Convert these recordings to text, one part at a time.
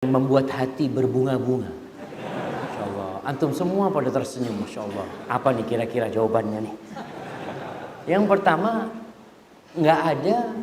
membuat hati berbunga-bunga. Masya Allah. Antum semua pada tersenyum, Masya Allah. Apa nih kira-kira jawabannya nih? Yang pertama, nggak ada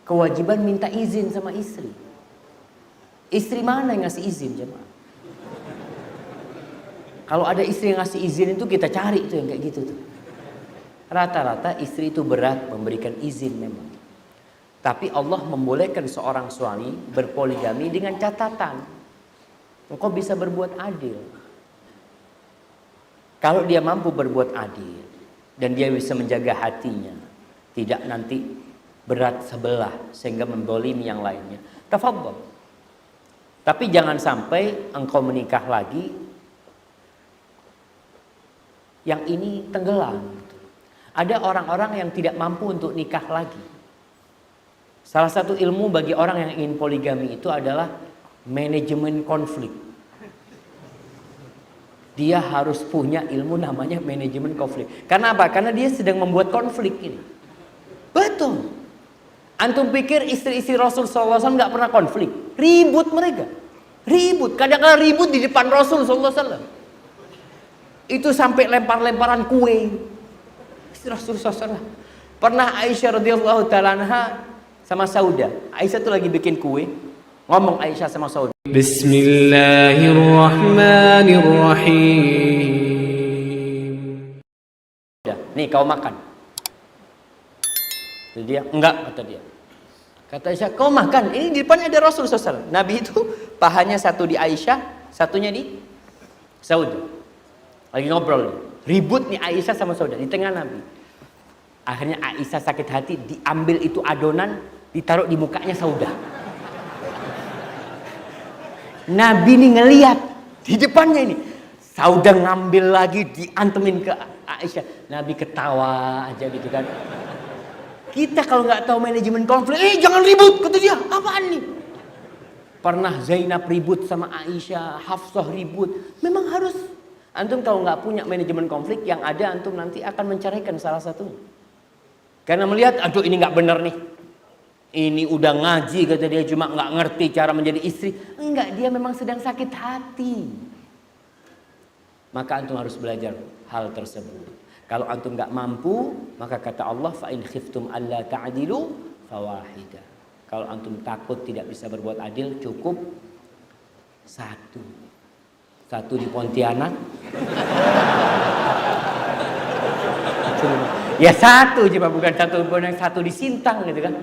kewajiban minta izin sama istri. Istri mana yang ngasih izin, jemaah? Kalau ada istri yang ngasih izin itu kita cari tuh yang kayak gitu tuh. Rata-rata istri itu berat memberikan izin memang. Tapi Allah membolehkan seorang suami berpoligami dengan catatan. Engkau bisa berbuat adil. Kalau dia mampu berbuat adil dan dia bisa menjaga hatinya, tidak nanti berat sebelah sehingga mendolimi yang lainnya, tafadhol. Tapi jangan sampai engkau menikah lagi yang ini tenggelam. Ada orang-orang yang tidak mampu untuk nikah lagi. Salah satu ilmu bagi orang yang ingin poligami itu adalah manajemen konflik. Dia harus punya ilmu namanya manajemen konflik. Karena apa? Karena dia sedang membuat konflik ini. Betul. Antum pikir istri-istri Rasul SAW nggak pernah konflik? Ribut mereka. Ribut. Kadang-kadang ribut di depan Rasul SAW. Itu sampai lempar-lemparan kue. Istri Rasul SAW. Pernah Aisyah radhiyallahu taala anha sama Sauda. Aisyah tuh lagi bikin kue. Ngomong Aisyah sama Sauda. Bismillahirrahmanirrahim. Nih kau makan. Jadi dia, enggak, kata dia. Kata Aisyah, kau makan. Ini di depannya ada Rasul SAW. Nabi itu pahanya satu di Aisyah, satunya di Sauda. Lagi ngobrol. Ribut nih Aisyah sama Sauda di tengah Nabi. Akhirnya Aisyah sakit hati, diambil itu adonan, ditaruh di mukanya Sauda. Nabi ini ngelihat di depannya ini. Sauda ngambil lagi, diantemin ke Aisyah. Nabi ketawa aja gitu kan. Kita kalau nggak tahu manajemen konflik, jangan ribut, kata dia. Apaan nih? Pernah Zainab ribut sama Aisyah, Hafsah ribut. Memang harus. Antum kalau nggak punya manajemen konflik, yang ada antum nanti akan menceraikan salah satunya. Karena melihat, aduh ini nggak benar nih. Ini udah ngaji, kata dia, cuma nggak ngerti cara menjadi istri. Enggak, dia memang sedang sakit hati. Maka antum harus belajar hal tersebut. Kalau antum nggak mampu, maka kata Allah, fa in khiftum alla ta'dilu fawahida. Kalau antum takut tidak bisa berbuat adil, cukup satu. Satu di Pontianak. Ya satu, cuma bukan satu di Sintang gitu kan.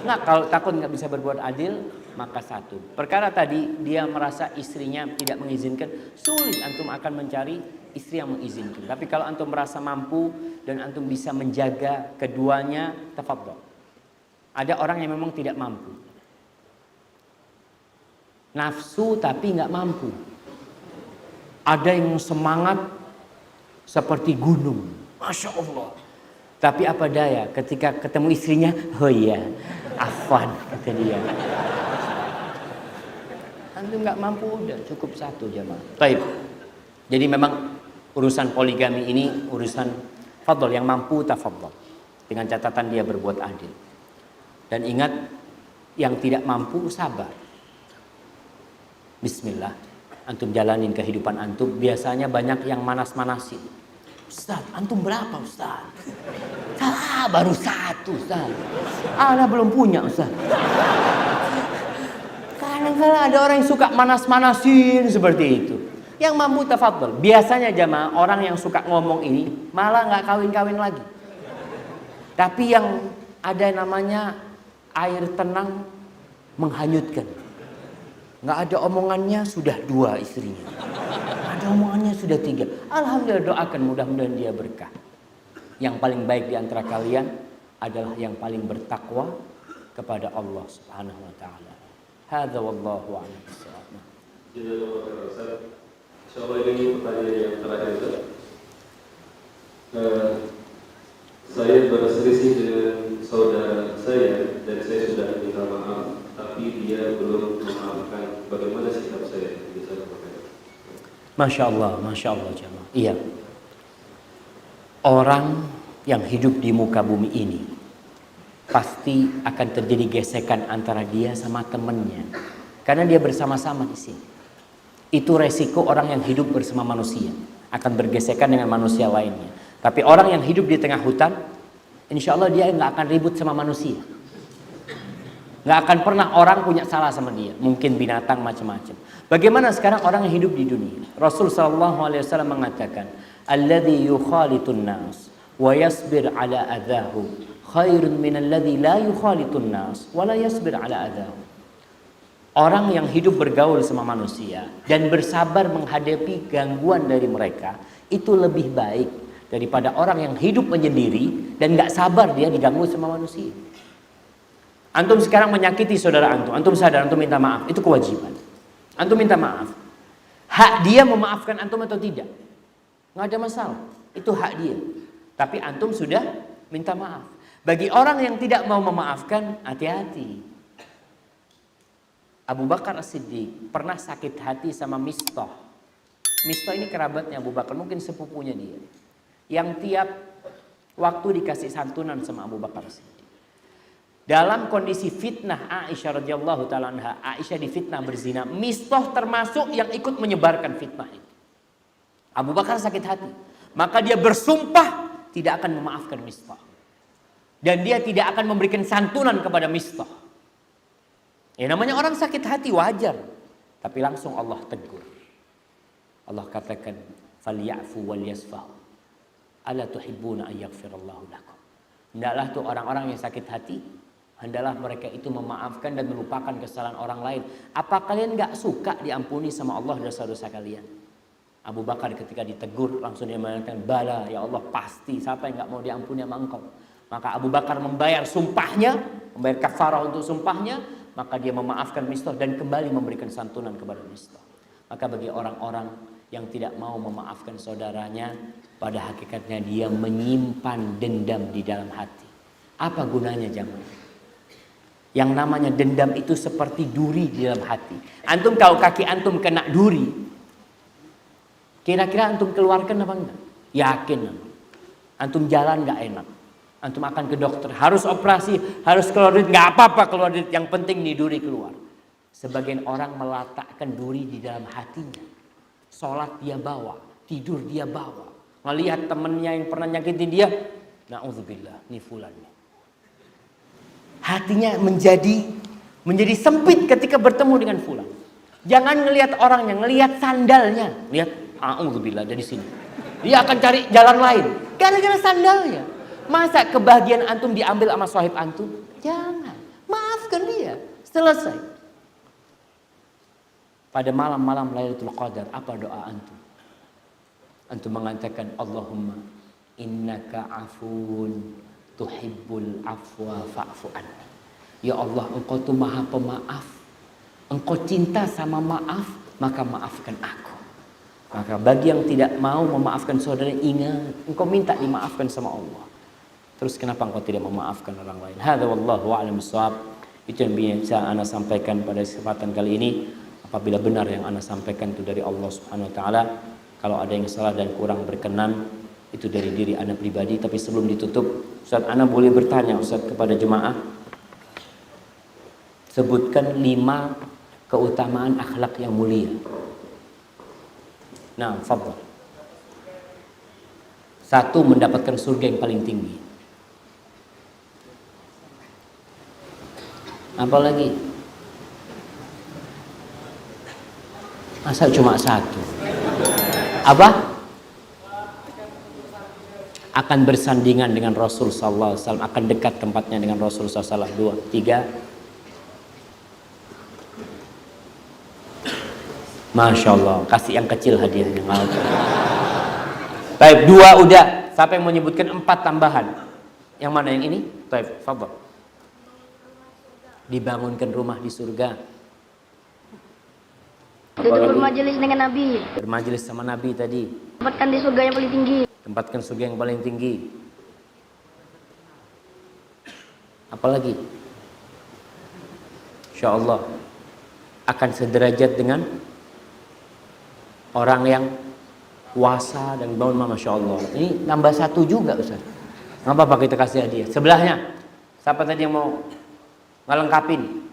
Nggak, kalau takut nggak bisa berbuat adil, maka satu. Perkara tadi dia merasa istrinya tidak mengizinkan, sulit antum akan mencari istri yang mengizinkan. Tapi kalau antum merasa mampu dan antum bisa menjaga keduanya, tafadhol. Ada orang yang memang tidak mampu. Nafsu tapi nggak mampu. Ada yang semangat seperti gunung. Masya Allah. Tapi apa daya ketika ketemu istrinya, oh iya, afwan, kata dia. Antum nggak mampu, udah cukup satu jamaah. Baik. Jadi memang urusan poligami ini urusan fadl, yang mampu tafadhol. Dengan catatan dia berbuat adil. Dan ingat, yang tidak mampu sabar. Bismillah. Antum jalanin kehidupan antum. Biasanya banyak yang manas-manasin. Ustaz, antum berapa Ustaz? Baru satu Ustaz. Ana belum punya Ustaz. Kadang-kadang ada orang yang suka manas-manasin seperti itu. Yang mampu tafadhol. Biasanya jamaah orang yang suka ngomong ini malah nggak kawin-kawin lagi. Tapi yang ada namanya air tenang menghanyutkan. Nggak ada omongannya sudah 2 istrinya. Ada omongannya sudah 3. Alhamdulillah, doakan mudah-mudahan dia berkah. Yang paling baik di antara kalian adalah yang paling bertakwa kepada Allah Subhanahu wa taala. Hadza wallahu a'lam bissawab. Insyaallah ini pertanyaan yang terakhir. Saya berselisih dengan saudara saya dan saya sudah minta maaf, tapi dia belum memaafkan. Bagaimana sikap saya? Bisa Masya Allah jemaah. Iya. Orang yang hidup di muka bumi ini pasti akan terjadi gesekan antara dia sama temannya. Karena dia bersama-sama di sini. Itu resiko orang yang hidup bersama manusia, akan bergesekan dengan manusia lainnya. Tapi orang yang hidup di tengah hutan, insya Allah dia nggak akan ribut sama manusia. Nggak akan pernah orang punya salah sama dia. Mungkin binatang macam-macam. Bagaimana sekarang orang yang hidup di dunia? Rasul SAW mengatakan, "Alladzi yukhalitun nas wa yasbir ala adzahu khairun min alladzi la yukhalitun nas wa la yasbir ala adzahu." Orang yang hidup bergaul sama manusia dan bersabar menghadapi gangguan dari mereka itu lebih baik daripada orang yang hidup menyendiri dan nggak sabar dia diganggu sama manusia. Antum sekarang menyakiti saudara antum, antum sadar, antum minta maaf, itu kewajiban. Antum minta maaf, hak dia memaafkan antum atau tidak? Nggak ada masalah, itu hak dia. Tapi antum sudah minta maaf. Bagi orang yang tidak mau memaafkan, hati-hati. Abu Bakar As-Siddiq pernah sakit hati sama Mistah. Mistah ini kerabatnya Abu Bakar, mungkin sepupunya dia. Yang tiap waktu dikasih santunan sama Abu Bakar As-Siddiq. Dalam kondisi fitnah Aisyah radhiyallahu taala anha, Aisyah difitnah berzina, Mistah termasuk yang ikut menyebarkan fitnah itu. Abu Bakar sakit hati, maka dia bersumpah tidak akan memaafkan Mistah. Dan dia tidak akan memberikan santunan kepada Mistah. Ya namanya orang sakit hati wajar, tapi langsung Allah tegur. Allah katakan, "Falyafu wal yasfahu. Ala tuhibbuna an yaghfirallahu lakum." Hendaklah tuh orang-orang yang sakit hati, hendaklah mereka itu memaafkan dan melupakan kesalahan orang lain. Apa kalian gak suka diampuni sama Allah dosa-dosa kalian? Abu Bakar ketika ditegur langsung dia mengatakan, "Bala ya Allah, pasti. Siapa yang gak mau diampuni sama engkau?" Maka Abu Bakar membayar sumpahnya, membayar kafarah untuk sumpahnya. Maka dia memaafkan Mistah dan kembali memberikan santunan kepada Mistah. Maka bagi orang-orang yang tidak mau memaafkan saudaranya, pada hakikatnya dia menyimpan dendam di dalam hati. Apa gunanya jamaah? Yang namanya dendam itu seperti duri di dalam hati. Antum kalau kaki antum kena duri, kira-kira antum keluarkan apa enggak? Yakin antum jalan enggak enak. Antum akan ke dokter, harus operasi, harus keluar duit, enggak apa-apa keluar duit, yang penting nih duri keluar. Sebagian orang meletakkan duri di dalam hatinya. Sholat dia bawa, tidur dia bawa. Ngelihat temennya yang pernah nyakitin dia, na'udzubillah, nih fulan. Hatinya menjadi sempit ketika bertemu dengan fulan. Jangan ngelihat orangnya, ngelihat sandalnya. Lihat, a'udzubillah dari sini. Dia akan cari jalan lain, gara-gara sandalnya. Masa kebahagiaan antum diambil sama sahib antum? Jangan, maafkan dia, selesai. Pada malam-malam Lailatul Qadar, apa doa antum? Antum mengatakan, Allahumma innaka afun tuhibbul afwa fa'fu anni. Ya Allah, engkau tuh maha pemaaf. Engkau cinta sama maaf, maka maafkan aku. Maka bagi yang tidak mau memaafkan saudara, ingat, engkau minta dimaafkan sama Allah. Terus kenapa engkau tidak memaafkan orang lain? Hadza wallahu a'lam bissawab. Itu yang bisa ana sampaikan pada kesempatan kali ini. Apabila benar yang ana sampaikan itu dari Allah Subhanahu wa taala, kalau ada yang salah dan kurang berkenan, itu dari diri ana pribadi. Tapi sebelum ditutup, Ustaz, ana boleh bertanya Ustaz kepada jemaah, sebutkan 5 keutamaan akhlak yang mulia. Nah, fadhal. 1, mendapatkan surga yang paling tinggi. Apa lagi? Masa cuma 1? Apa? Akan bersandingan dengan Rasul sallallahu alaihi wasallam, akan dekat tempatnya dengan Rasul sallallahu alaihi wasallam. 2, 3. Masya Allah, kasih yang kecil hadiahnya. Baik, 2 udah. Siapa yang mau menyebutkan 4 tambahan? Yang mana yang ini? Baik, fadhal. Dibangunkan rumah di surga. Duduk bermajelis dengan Nabi. Bermajelis sama Nabi tadi. Tempatkan di surga yang paling tinggi. Tempatkan surga yang paling tinggi. Apalagi? Insya Allah akan sederajat dengan orang yang puasa dan bangun. Masya Allah. Ini nambah 1 juga Ustaz. Nggak apa-apa kita kasih hadiah. Sebelahnya, siapa tadi yang mau ngelengkapin?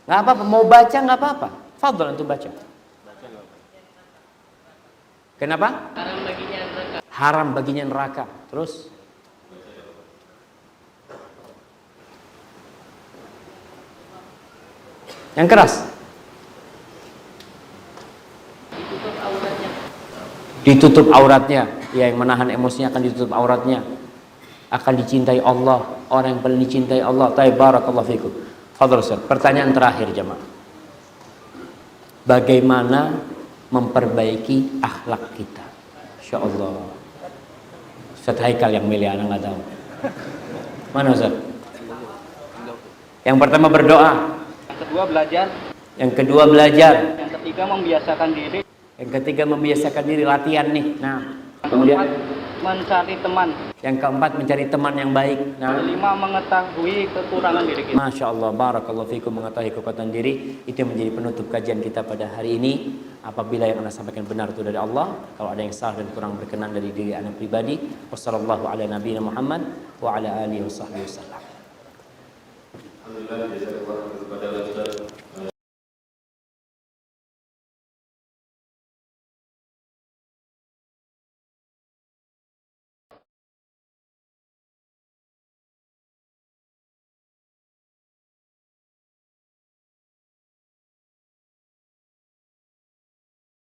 Nggak apa-apa, mau baca nggak apa-apa. Fadhol untuk baca. Kenapa? Haram baginya neraka. Terus? Yang keras. Ditutup auratnya. Ya, yang menahan emosinya akan ditutup auratnya. Akan dicintai Allah. Orang yang paling dicintai Allah. Barakallahu fikum. Fadhol Ustaz. Pertanyaan terakhir jemaah. Bagaimana memperbaiki akhlak kita? Insyaallah. Ustaz Haikal yang milih, anak nggak tahu. Mana Ustaz? Yang pertama berdoa. Yang kedua belajar. Yang kedua belajar. Yang ketiga membiasakan diri. Yang ketiga membiasakan diri, latihan nih. Nah, Yang kemudian keempat mencari teman. yang keempat mencari teman yang baik. Nah, Yang kelima mengetahui kekurangan diri kita. Masya Allah, barakallahu fikum, mengetahui kekuatan diri. Itu yang menjadi penutup kajian kita pada hari ini. Apabila yang anda sampaikan benar itu dari Allah, kalau ada yang salah dan kurang berkenan dari diri anda pribadi. Wassallallahu ala nabiyina Muhammad wa ala alihi wa sahbihi wasallam. Alhamdulillah, jazakallahu khairan kepada Ustaz